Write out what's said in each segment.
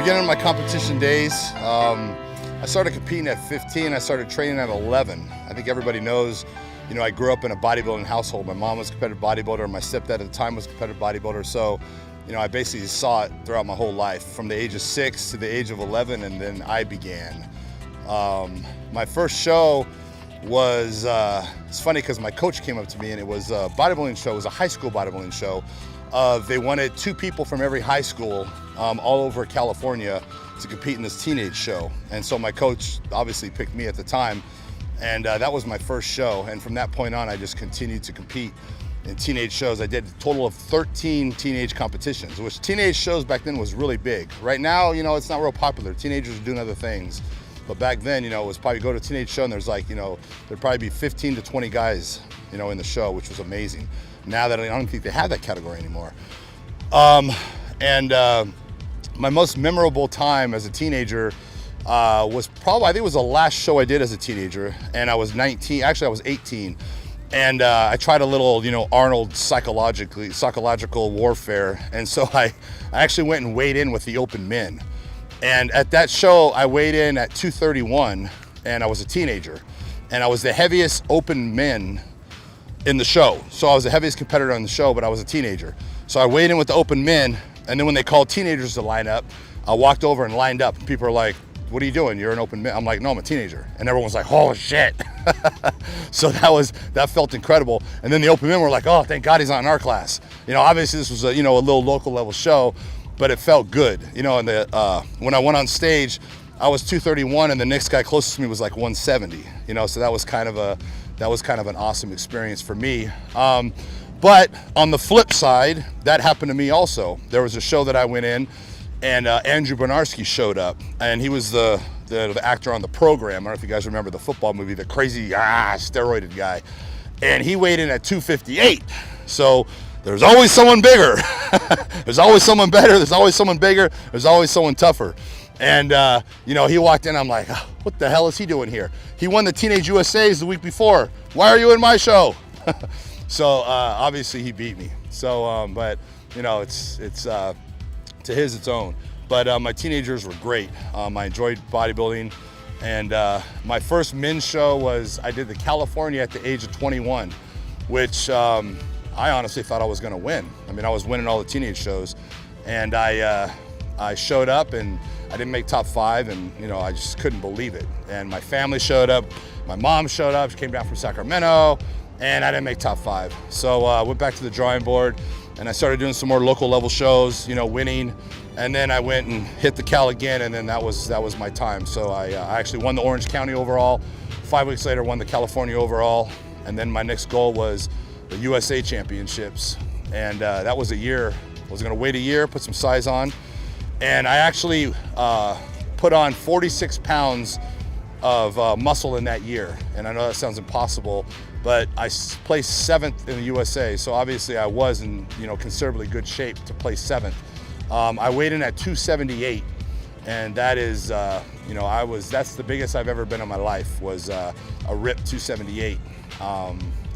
Beginning of my competition days, I started competing at 15. I started training at 11. I think everybody knows, you know, I grew up in a bodybuilding household. My mom was a competitive bodybuilder. My stepdad at the time was a competitive bodybuilder. So, you know, I basically saw it throughout my whole life, from the age of 6 to the age of 11, and then I began. My first show was, it's funny because my coach came up to me and it was a bodybuilding show. It was a high school bodybuilding show. They wanted 2 people from every high school all over California to compete in this teenage show. And so my coach obviously picked me at the time, and that was my first show. And from that point on, I just continued to compete in teenage shows. I did a total of 13 teenage competitions, which teenage shows back then was really big. Right now, you know, it's not real popular. Teenagers are doing other things. But back then, you know, it was probably go to a teenage show and there's like, you know, there'd probably be 15 to 20 guys, you know, in the show, which was amazing. Now that I don't think they have that category anymore. My most memorable time as a teenager was probably, I think it was the last show I did as a teenager, and I was 19, actually I was 18. And I tried a little, you know, Arnold psychological warfare. And so I actually went and weighed in with the open men. And at that show, I weighed in at 231, and I was a teenager. And I was the heaviest open men in the show. So I was the heaviest competitor on the show, but I was a teenager. So I weighed in with the open men, and then when they called teenagers to line up, I walked over and lined up. And people are like, "What are you doing? You're an open man." I'm like, "No, I'm a teenager." And everyone's like, "Holy shit." So that felt incredible. And then the open men were like, "Oh, thank God he's not in our class." You know, obviously this was a, you know, a little local level show, but it felt good. You know, and when I went on stage, I was 231, and the next guy closest to me was like 170. You know, so that was kind of an awesome experience for me. But on the flip side, that happened to me also. There was a show that I went in, and Andrew Bernarski showed up, and he was the actor on The Program. I don't know if you guys remember the football movie, the crazy steroided guy. And he weighed in at 258. So there's always someone bigger. There's always someone better. There's always someone bigger. There's always someone tougher. And you know, he walked in. I'm like, oh, what the hell is he doing here? He won the Teenage USA's the week before. Why are you in my show? So obviously he beat me. So, but you know, it's to his its own. But my teenagers were great. I enjoyed bodybuilding, and my first men's show was, I did the California at the age of 21, which I honestly thought I was going to win. I mean, I was winning all the teenage shows, and I showed up and I didn't make top 5, and you know, I just couldn't believe it. And my family showed up, my mom showed up, she came down from Sacramento, and I didn't make top 5. So I went back to the drawing board, and I started doing some more local level shows, you know, winning. And then I went and hit the Cal again, and then that was my time. So I actually won the Orange County overall. 5 weeks later, won the California overall. And then my next goal was the USA Championships. And that was a year. I was gonna wait a year, put some size on. And I actually put on 46 pounds of muscle in that year. And I know that sounds impossible, but I placed 7th in the USA. So obviously I was in, you know, considerably good shape to place 7th. I weighed in at 278, and that is, you know, that's the biggest I've ever been in my life, was a ripped 278.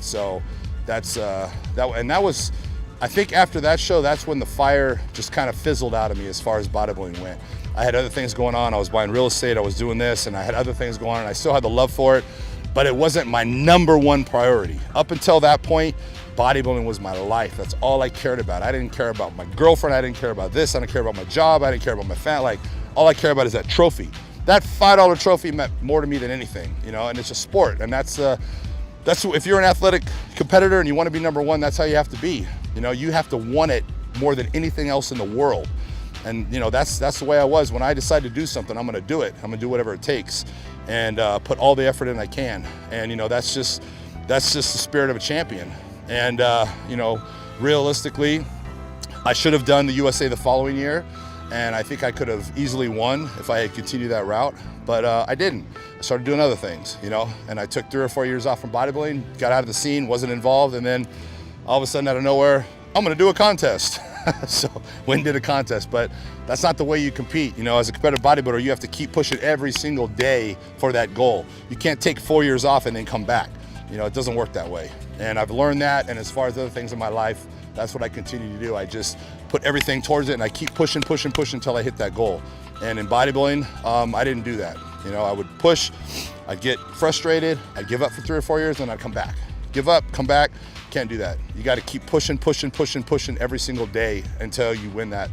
So that's, that was, I think after that show, that's when the fire just kind of fizzled out of me as far as bodybuilding went. I had other things going on. I was buying real estate, I was doing this, and I had other things going on, and I still had the love for it, but it wasn't my #1 priority. Up until that point, bodybuilding was my life. That's all I cared about. I didn't care about my girlfriend. I didn't care about this. I didn't care about my job. I didn't care about my family. Like, all I care about is that trophy. That $5 trophy meant more to me than anything, you know, and it's a sport. And that's if you're an athletic competitor and you want to be #1, that's how you have to be. You know, you have to want it more than anything else in the world. And, you know, that's the way I was. When I decide to do something, I'm going to do it. I'm going to do whatever it takes, and put all the effort in I can. And, you know, that's just the spirit of a champion. And, you know, realistically, I should have done the USA the following year, and I think I could have easily won if I had continued that route, but I didn't. I started doing other things, you know, and I took 3 or 4 years off from bodybuilding, got out of the scene, wasn't involved, and then all of a sudden out of nowhere, I'm gonna do a contest. So went and did a contest, but that's not the way you compete. You know, as a competitive bodybuilder, you have to keep pushing every single day for that goal. You can't take 4 years off and then come back. You know, it doesn't work that way. And I've learned that, and as far as other things in my life, that's what I continue to do. I just put everything towards it, and I keep pushing until I hit that goal. And in bodybuilding, I didn't do that. You know, I would push, I'd get frustrated, I'd give up for 3 or 4 years, and I'd come back. Give up, come back. Can't do that. You got to keep pushing every single day until you win that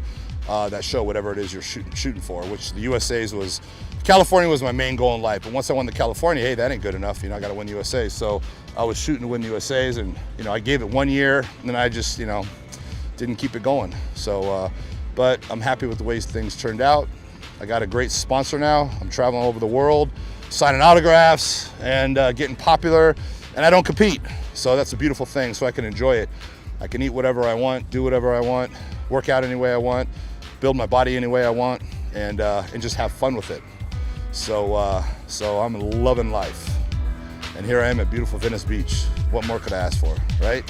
show, whatever it is you're shooting for. Which the USA's was, California was my main goal in life. But once I won the California, hey, that ain't good enough. You know, I got to win the USA. So I was shooting to win the USA's, and you know, I gave it 1 year, and then I just, you know, didn't keep it going. So, but I'm happy with the way things turned out. I got a great sponsor now. I'm traveling all over the world, signing autographs and getting popular, and I don't compete. So that's a beautiful thing, so I can enjoy it. I can eat whatever I want, do whatever I want, work out any way I want, build my body any way I want, and just have fun with it. So I'm loving life. And here I am at beautiful Venice Beach. What more could I ask for, right?